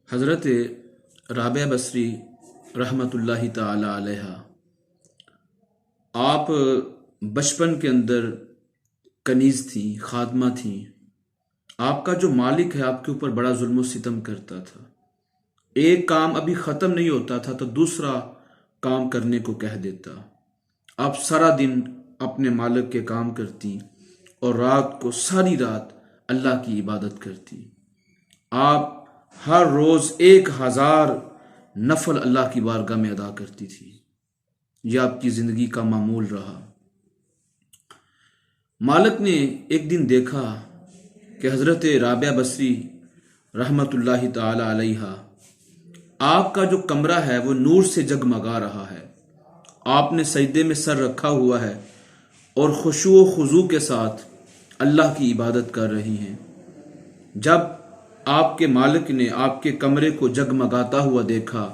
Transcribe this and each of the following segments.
حضرت رابعہ بصری رحمۃ اللہ تعالی علیہ، آپ بچپن کے اندر کنیز تھیں، خادمہ تھیں۔ آپ کا جو مالک ہے آپ کے اوپر بڑا ظلم و ستم کرتا تھا۔ ایک کام ابھی ختم نہیں ہوتا تھا تو دوسرا کام کرنے کو کہہ دیتا۔ آپ سارا دن اپنے مالک کے کام کرتی اور رات کو ساری رات اللہ کی عبادت کرتی۔ آپ ہر روز 1000 نفل اللہ کی بارگاہ میں ادا کرتی تھی۔ یہ آپ کی زندگی کا معمول رہا۔ مالک نے ایک دن دیکھا کہ حضرت رابعہ بصری رحمۃ اللہ تعالی علیہ، آپ کا جو کمرہ ہے وہ نور سے جگمگا رہا ہے۔ آپ نے سجدے میں سر رکھا ہوا ہے اور خشوع و خضوع کے ساتھ اللہ کی عبادت کر رہی ہیں۔ جب آپ کے مالک نے آپ کے کمرے کو جگمگاتا ہوا دیکھا،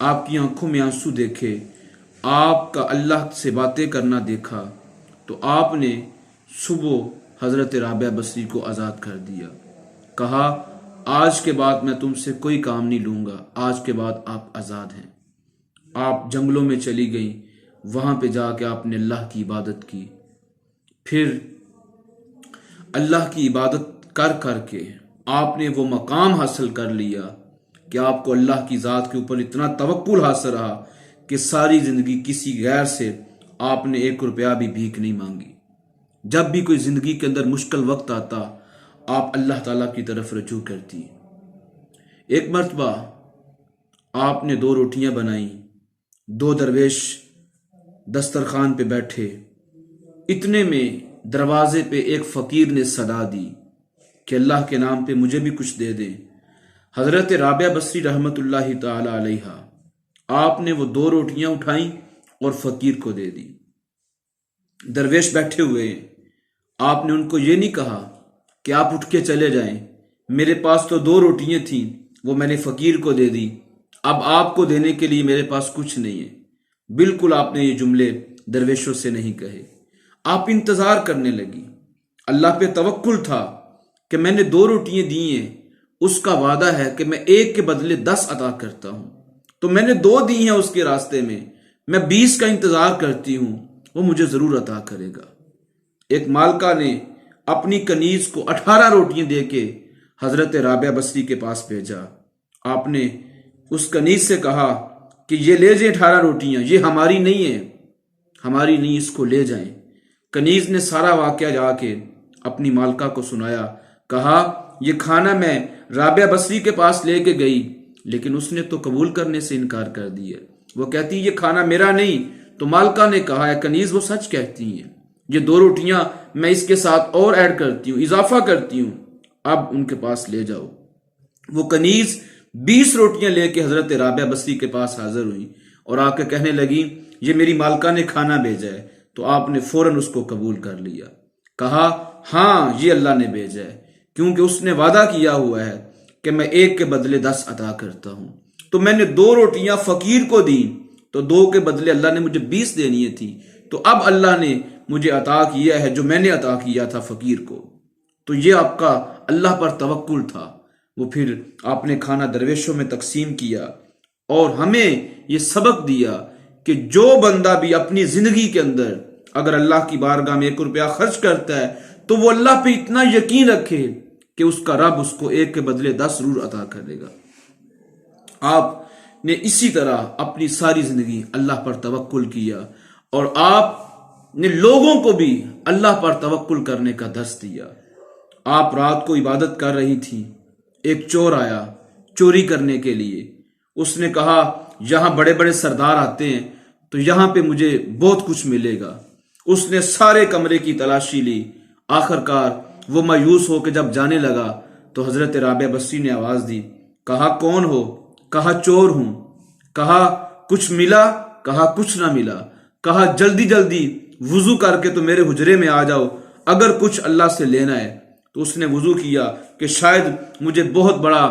آپ کی آنکھوں میں آنسو دیکھے، آپ کا اللہ سے باتیں کرنا دیکھا، تو آپ نے صبح حضرت رابعہ بصری کو آزاد کر دیا۔ کہا، آج کے بعد میں تم سے کوئی کام نہیں لوں گا، آج کے بعد آپ آزاد ہیں۔ آپ جنگلوں میں چلی گئیں، وہاں پہ جا کے آپ نے اللہ کی عبادت کی۔ پھر اللہ کی عبادت کر کر کے آپ نے وہ مقام حاصل کر لیا کہ آپ کو اللہ کی ذات کے اوپر اتنا توکل حاصل رہا کہ ساری زندگی کسی غیر سے آپ نے 1 روپیہ بھی بھیک نہیں مانگی۔ جب بھی کوئی زندگی کے اندر مشکل وقت آتا، آپ اللہ تعالیٰ کی طرف رجوع کرتی۔ ایک مرتبہ آپ نے 2 روٹیاں بنائیں، 2 درویش دسترخوان پہ بیٹھے، اتنے میں دروازے پہ ایک فقیر نے صدا دی کہ اللہ کے نام پہ مجھے بھی کچھ دے دیں۔ حضرت رابعہ بصری رحمۃ اللہ تعالی علیہ، آپ نے وہ 2 روٹیاں اٹھائیں اور فقیر کو دے دی۔ درویش بیٹھے ہوئے ہیں، آپ نے ان کو یہ نہیں کہا کہ آپ اٹھ کے چلے جائیں، میرے پاس تو 2 روٹیاں تھیں، وہ میں نے فقیر کو دے دی، اب آپ کو دینے کے لیے میرے پاس کچھ نہیں ہے۔ بالکل آپ نے یہ جملے درویشوں سے نہیں کہے۔ آپ انتظار کرنے لگی۔ اللہ پہ توکل تھا کہ میں نے 2 روٹیاں دی ہیں، اس کا وعدہ ہے کہ میں 1 کے بدلے 10 عطا کرتا ہوں، تو میں نے 2 دی ہیں اس کے راستے میں 20 کا انتظار کرتی ہوں، وہ مجھے ضرور عطا کرے گا۔ ایک مالکہ نے اپنی کنیز کو 18 روٹیاں دے کے حضرت رابعہ بصری کے پاس بھیجا۔ آپ نے اس کنیز سے کہا کہ یہ لے جائیں 18 روٹیاں، یہ ہماری نہیں ہیں، ہماری نہیں، اس کو لے جائیں۔ کنیز نے سارا واقعہ جا کے اپنی مالکہ کو سنایا۔ کہا، یہ کھانا میں رابعہ بصری کے پاس لے کے گئی، لیکن اس نے تو قبول کرنے سے انکار کر دیا۔ وہ کہتی یہ کھانا میرا نہیں، تو مالکہ نے کہا، اے کنیز وہ سچ کہتی ہیں، یہ 2 روٹیاں میں اس کے ساتھ اور ایڈ کرتی ہوں، اضافہ کرتی ہوں، اب ان کے پاس لے جاؤ۔ وہ کنیز 20 روٹیاں لے کے حضرت رابعہ بصری کے پاس حاضر ہوئی اور آ کے کہنے لگی، یہ میری مالکہ نے کھانا بھیجا ہے۔ تو آپ نے فوراً اس کو قبول کر لیا۔ کہا، ہاں یہ اللہ نے بھیجا ہے، کیونکہ اس نے وعدہ کیا ہوا ہے کہ میں 1 کے بدلے 10 عطا کرتا ہوں۔ تو میں نے 2 روٹیاں فقیر کو دی، تو 2 کے بدلے اللہ نے مجھے 20 دینی تھی، تو اب اللہ نے مجھے عطا کیا ہے جو میں نے عطا کیا تھا فقیر کو۔ تو یہ آپ کا اللہ پر توکل تھا۔ وہ پھر آپ نے کھانا درویشوں میں تقسیم کیا اور ہمیں یہ سبق دیا کہ جو بندہ بھی اپنی زندگی کے اندر اگر اللہ کی بارگاہ میں 1 روپیہ خرچ کرتا ہے تو وہ اللہ پہ اتنا یقین رکھے کہ اس کا رب اس کو 1 کے بدلے 10 ضرور عطا کرے گا۔ آپ نے اسی طرح اپنی ساری زندگی اللہ پر توکل کیا اور آپ نے لوگوں کو بھی اللہ پر توکل کرنے کا درس دیا۔ آپ رات کو عبادت کر رہی تھی، ایک چور آیا چوری کرنے کے لیے۔ اس نے کہا، یہاں بڑے بڑے سردار آتے ہیں تو یہاں پہ مجھے بہت کچھ ملے گا۔ اس نے سارے کمرے کی تلاشی لی، آخر کار وہ مایوس ہو کے جب جانے لگا تو حضرت رابعہ بصری نے آواز دی۔ کہا، کون ہو؟ کہا، چور ہوں۔ کہا، کچھ ملا؟ کہا، کچھ نہ ملا۔ کہا، جلدی جلدی وضو کر کے تو میرے حجرے میں آ جاؤ، اگر کچھ اللہ سے لینا ہے۔ تو اس نے وضو کیا کہ شاید مجھے بہت بڑا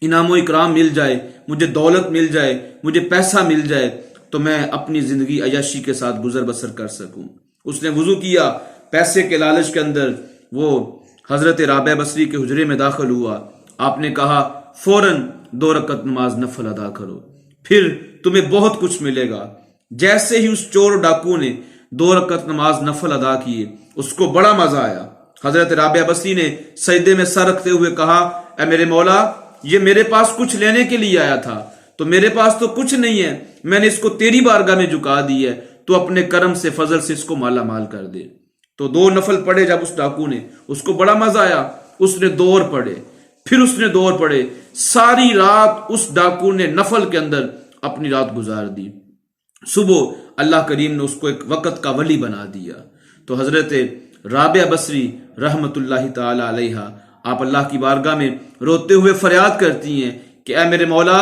انعام و اکرام مل جائے، مجھے دولت مل جائے، مجھے پیسہ مل جائے تو میں اپنی زندگی عیاشی کے ساتھ گزر بسر کر سکوں۔ اس نے وضو کیا، پیسے کے لالچ کے اندر وہ حضرت رابعہ بصری کے حجرے میں داخل ہوا۔ آپ نے کہا، فوراً 2 رکعت نماز نفل ادا کرو، پھر تمہیں بہت کچھ ملے گا۔ جیسے ہی اس چور ڈاکو نے 2 رکعت نماز نفل ادا کیے، اس کو بڑا مزہ آیا۔ حضرت رابعہ بصری نے سجدے میں سر رکھتے ہوئے کہا، اے میرے مولا، یہ میرے پاس کچھ لینے کے لیے آیا تھا، تو میرے پاس تو کچھ نہیں ہے، میں نے اس کو تیری بارگاہ میں جھکا دی ہے، تو اپنے کرم سے فضل سے اس کو مالا مال کر دے۔ تو 2 نفل پڑھے جب اس ڈاکو نے، اس کو بڑا مزہ آیا، اس نے 2 اور پڑھے، پھر اس نے 2 اور پڑھے، ساری رات اس ڈاکو نے نفل کے اندر اپنی رات گزار دی۔ صبح اللہ کریم نے اس کو ایک وقت کا ولی بنا دیا۔ تو حضرت رابعہ بصری رحمت اللہ تعالی علیہ آپ اللہ کی بارگاہ میں روتے ہوئے فریاد کرتی ہیں کہ اے میرے مولا،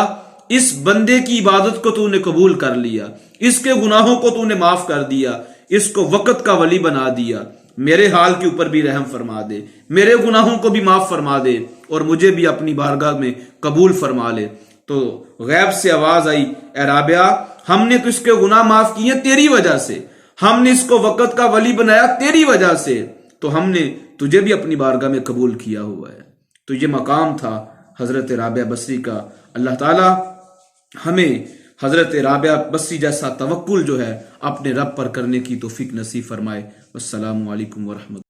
اس بندے کی عبادت کو تو نے قبول کر لیا، اس کے گناہوں کو تو نے معاف کر دیا، اس کو وقت کا ولی بنا دیا، میرے حال کے اوپر بھی رحم فرما دے، میرے گناہوں کو بھی معاف فرما دے، اور مجھے بھی اپنی بارگاہ میں قبول فرما لے۔ تو غیب سے آواز آئی، اے رابعہ، ہم نے تو اس کے گناہ معاف کیے تیری وجہ سے، ہم نے اس کو وقت کا ولی بنایا تیری وجہ سے، تو ہم نے تجھے بھی اپنی بارگاہ میں قبول کیا ہوا ہے۔ تو یہ مقام تھا حضرت رابعہ بصری کا۔ اللہ تعالی ہمیں حضرت رابعہ بصری جیسا توکل جو ہے اپنے رب پر کرنے کی توفیق نصیب فرمائے۔ والسلام علیکم ورحمۃ اللہ۔